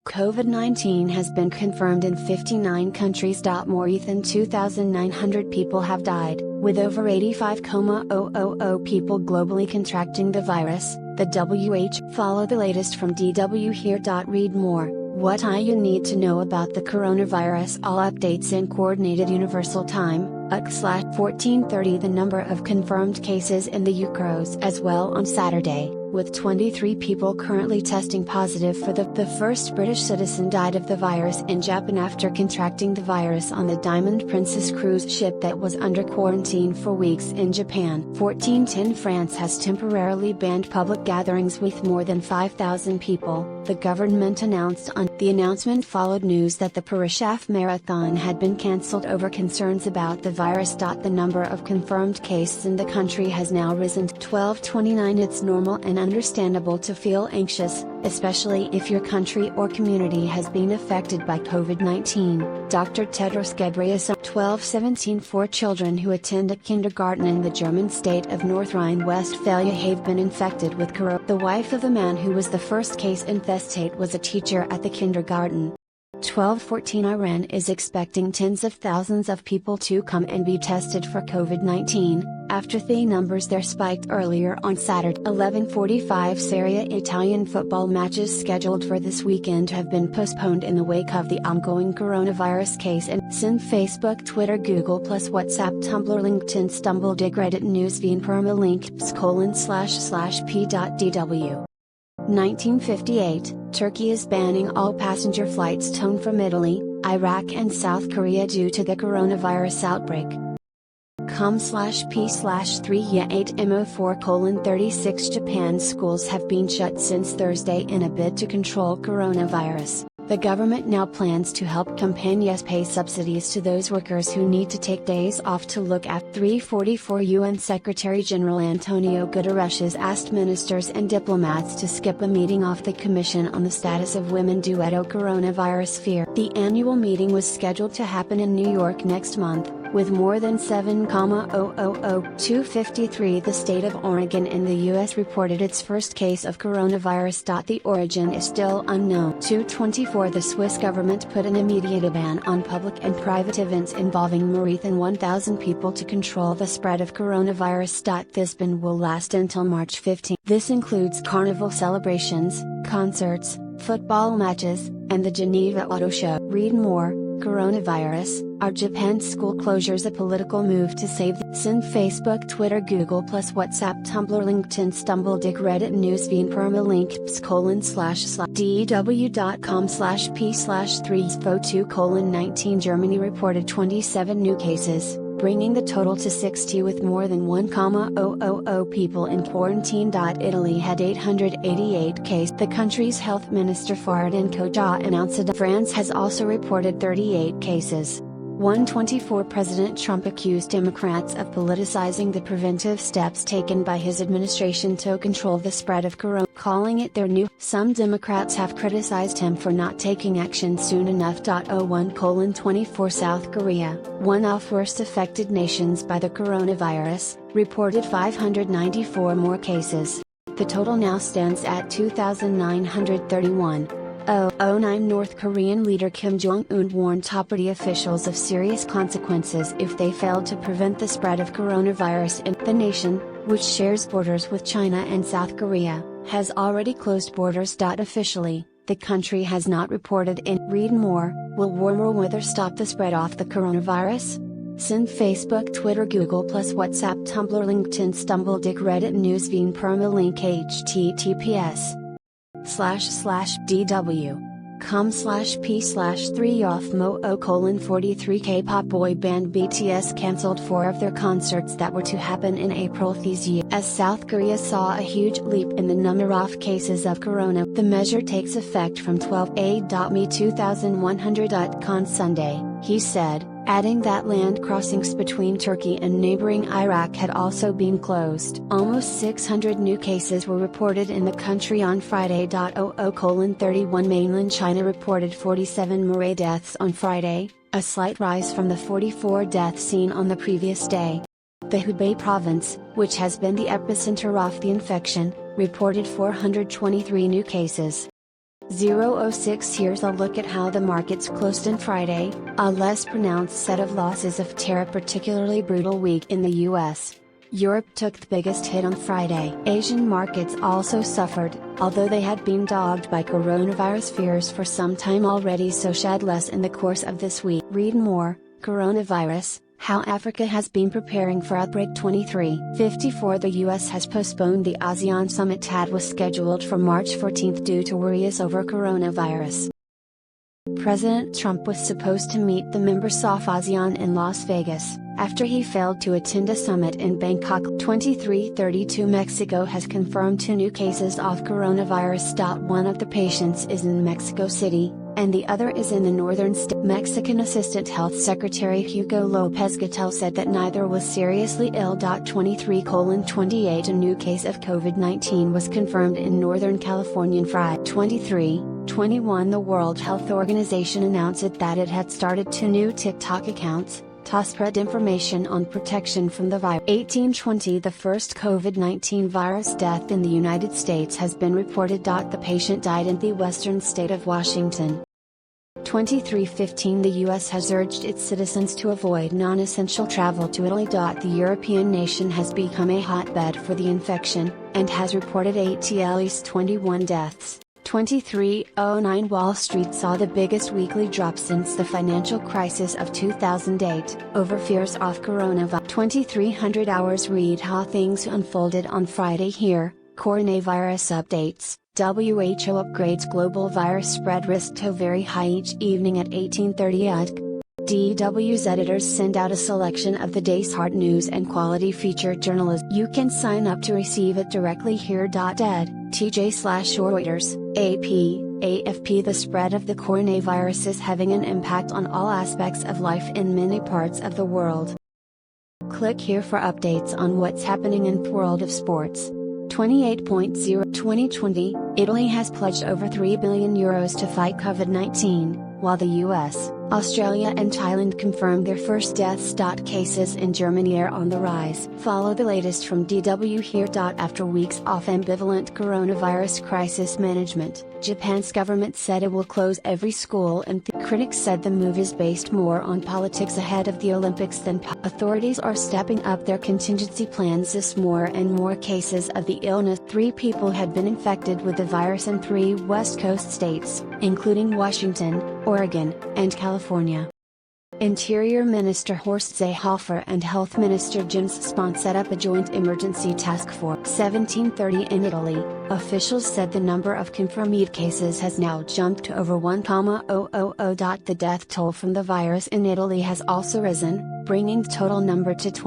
COVID-19 has been confirmed in 59 countries. More than 2,900 people have died, with over 85,000 people globally contracting the virus, the WHO. Follow the latest from DW here. Read more. What you need to know about the coronavirus. All updates in Coordinated Universal Time, UC/1430. The number of confirmed cases in the UK rose as well on Saturday, with 23 people currently testing positive for the first British citizen died of the virus in Japan after contracting the virus on the Diamond Princess cruise ship that was under quarantine for weeks in Japan. 1410 France has temporarily banned public gatherings with more than 5,000 people, the government announced on. The announcement followed news that the Paris Half Marathon had been cancelled over concerns about the virus. The number of confirmed cases in the country has now risen to 1229. It's normal and understandable to feel anxious, especially if your country or community has been affected by COVID-19, Dr. Tedros Ghebreyesus. 1217 4 children who attend a kindergarten in the German state of North Rhine-Westphalia have been infected with corona. The wife of the man who was the first case infested was a teacher at the kindergarten. 1214 Iran is expecting tens of thousands of people to come and be tested for COVID-19, after the numbers there spiked earlier on Saturday. 11:45 Serie A Italian football matches scheduled for this weekend have been postponed in the wake of the ongoing coronavirus case and Sin. Facebook, Twitter, Google+, WhatsApp, Tumblr, LinkedIn, StumbleDig, Reddit, Newsfeed, Permalink, //p.dw. 1958, Turkey is banning all passenger flights to and from Italy, Iraq and South Korea due to the coronavirus outbreak. com/p/3ya8mo4:36 Japan schools have been shut since Thursday in a bid to control coronavirus. The government now plans to help companies pay subsidies to those workers who need to take days off to look at. 344 UN Secretary General Antonio Guterres has asked ministers and diplomats to skip a meeting of the Commission on the Status of Women due to coronavirus fear. The annual meeting was scheduled to happen in New York next month, with more than 7,000,253. The state of Oregon in the U.S. reported its first case of coronavirus. The origin is still unknown. 224 The Swiss government put an immediate ban on public and private events involving more than 1,000 people to control the spread of coronavirus. This ban will last until March 15. This includes carnival celebrations, concerts, football matches, and the Geneva Auto Show. Read more. Coronavirus, are Japan's school closures a political move to save the Sin? Facebook, Twitter, Google+, WhatsApp, Tumblr, LinkedIn, StumbleDig, Reddit, Newsfeed, Permalink, dw.com/p/3fo2:19 Germany reported 27 new cases, bringing the total to 60 with more than 1,000 people in quarantine. Italy had 888 cases. The country's health minister Fardin Koja announced that France has also reported 38 cases. 124 President Trump accused Democrats of politicizing the preventive steps taken by his administration to control the spread of corona, calling it their new. Some Democrats have criticized him for not taking action soon enough. 01:24 South Korea, one of worst affected nations by the coronavirus, reported 594 more cases. The total now stands at 2,931. 09 North Korean leader Kim Jong-un warned top-party officials of serious consequences if they failed to prevent the spread of coronavirus in the nation, which shares borders with China and South Korea, has already closed borders. Officially, the country has not reported in. Read more. Will warmer weather stop the spread of the coronavirus? Sin. Facebook, Twitter, Google+, WhatsApp, Tumblr, LinkedIn, StumbleDig, Reddit, Newsfeed, Permalink, https://dw.com/p/3ofmo:43 K-pop boy band BTS cancelled 4 of their concerts that were to happen in April this year. As South Korea saw a huge leap in the number of cases of corona, the measure takes effect from 12/8. 2100. On Sunday, he said, adding that land crossings between Turkey and neighboring Iraq had also been closed. Almost 600 new cases were reported in the country on Friday. 00:31 Mainland China reported 47 more deaths on Friday, a slight rise from the 44 deaths seen on the previous day. The Hubei province, which has been the epicenter of the infection, reported 423 new cases. 006. Here's a look at how the markets closed on Friday, a less pronounced set of losses after a particularly brutal week in the US. Europe took the biggest hit on Friday. Asian markets also suffered, although they had been dogged by coronavirus fears for some time already, so shed less in the course of this week. Read more: Coronavirus, How Africa Has Been Preparing for Outbreak 2354. The US has postponed the ASEAN summit that was scheduled for March 14 due to worries over coronavirus. President Trump was supposed to meet the members of ASEAN in Las Vegas, after he failed to attend a summit in Bangkok. 2332. Mexico has confirmed 2 new cases of coronavirus. One of the patients is in Mexico City, and the other is in the northern state. Mexican Assistant Health Secretary Hugo Lopez-Gatell said that neither was seriously ill. 23:28. A new case of COVID-19 was confirmed in Northern California on Friday. 23:21. The World Health Organization announced that it had started 2 new TikTok accounts to spread information on protection from the virus. 18:20. The first COVID-19 virus death in the United States has been reported. The patient died in the western state of Washington. 23:15. The US has urged its citizens to avoid non-essential travel to Italy. The European nation has become a hotbed for the infection, and has reported at least 21 deaths. 23:09. Wall Street saw the biggest weekly drop since the financial crisis of 2008, over fears of coronavirus. 2300 hours. Read how things unfolded on Friday here. Coronavirus updates. WHO upgrades global virus spread risk to very high each evening at 18:30 UTC. DW's editors send out a selection of the day's hard news and quality feature journalism. You can sign up to receive it directly here. TJ/Reuters, AP, AFP. The spread of the coronavirus is having an impact on all aspects of life in many parts of the world. Click here for updates on what's happening in the world of sports. 28.0. 2020, Italy has pledged over €3 billion to fight COVID-19, while the US, Australia and Thailand confirmed their first deaths. Cases in Germany are on the rise. Follow the latest from DW here. After weeks of ambivalent coronavirus crisis management, Japan's government said it will close every school, and critics said the move is based more on politics ahead of the Olympics than authorities are stepping up their contingency plans as more and more cases of the illness. 3 people had been infected with the virus in 3 West Coast states, including Washington, Oregon, and California. Interior Minister Horst Seehofer and Health Minister Jens Spahn set up a joint emergency task force. 17:30 in Italy, officials said the number of confirmed cases has now jumped to over 1,000. The death toll from the virus in Italy has also risen, bringing the total number to 20.